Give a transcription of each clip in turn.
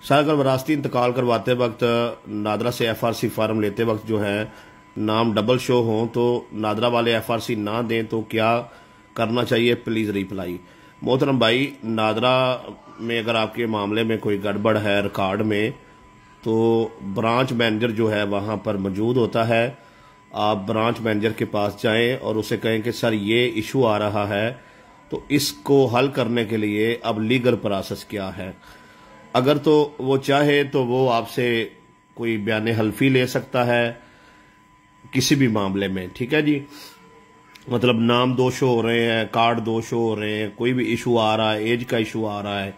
Sir अगर वरासती इंतकाल करवाते वक्त नादरा से FRC फार्म लेते वक्त जो है नाम डबल शो हो तो नादरा वाले FRC ना दें तो क्या करना चाहिए, प्लीज़ रिप्लाई। मोहतरम भाई, नादरा में अगर आपके मामले में कोई गड़बड़ है रिकॉर्ड में तो ब्रांच मैनेजर जो है वहाँ पर मौजूद होता है। आप ब्रांच मैनेजर के पास जाएं और उसे कहें कि सर ये इशू आ रहा है, तो इसको हल करने के लिए अब लीगल प्रोसेस क्या है। अगर तो वो चाहे तो वो आपसे कोई बयान हल्फी ले सकता है किसी भी मामले में, ठीक है जी। मतलब नाम दो शो हो रहे हैं, कार्ड दो शो हो रहे हैं, कोई भी इशू आ रहा है, एज का इशू आ रहा है,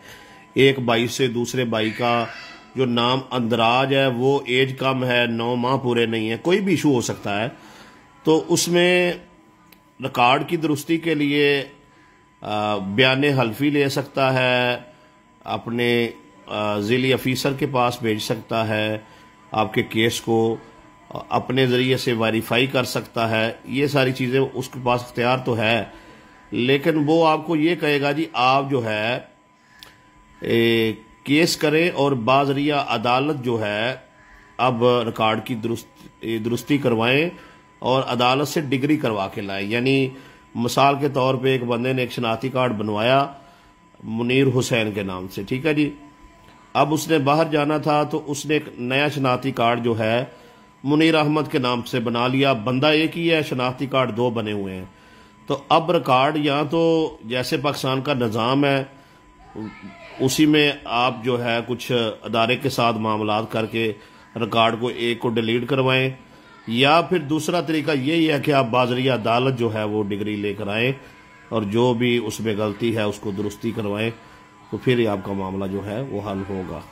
एक भाई से दूसरे भाई का जो नाम अंदराज है वो एज कम है, 9 माह पूरे नहीं है, कोई भी इशू हो सकता है। तो उसमें रिकॉर्ड की दुरुस्ती के लिए बयान हल्फी ले सकता है, अपने ज़िली अफीसर के पास भेज सकता है, आपके केस को अपने ज़रिए से वेरीफाई कर सकता है। ये सारी चीज़ें उसके पास इख्तियार तो है, लेकिन वो आपको ये कहेगा जी आप जो है केस करें और बाज़रिया अदालत जो है अब रिकॉर्ड की दुरुस्ती करवाएं और अदालत से डिग्री करवा के लाएं। यानी मिसाल के तौर पे एक बंदे ने एक शनाख्ती कार्ड बनवाया मुनीर हुसैन के नाम से, ठीक है जी। अब उसने बाहर जाना था तो उसने एक नया शनाख्ती कार्ड जो है मुनीर अहमद के नाम से बना लिया। बंदा एक ही है, शनाख्ती कार्ड 2 बने हुए हैं। तो अब रिकॉर्ड यहाँ तो जैसे पाकिस्तान का निज़ाम है उसी में आप जो है कुछ अदारे के साथ मामलात करके रिकॉर्ड को एक को डिलीट करवाएं, या फिर दूसरा तरीका यही है कि आप बाज़रिया अदालत जो है वो डिग्री लेकर आएँ और जो भी उसमें गलती है उसको दुरुस्ती करवाएं, तो फिर आपका मामला जो है वो हल होगा।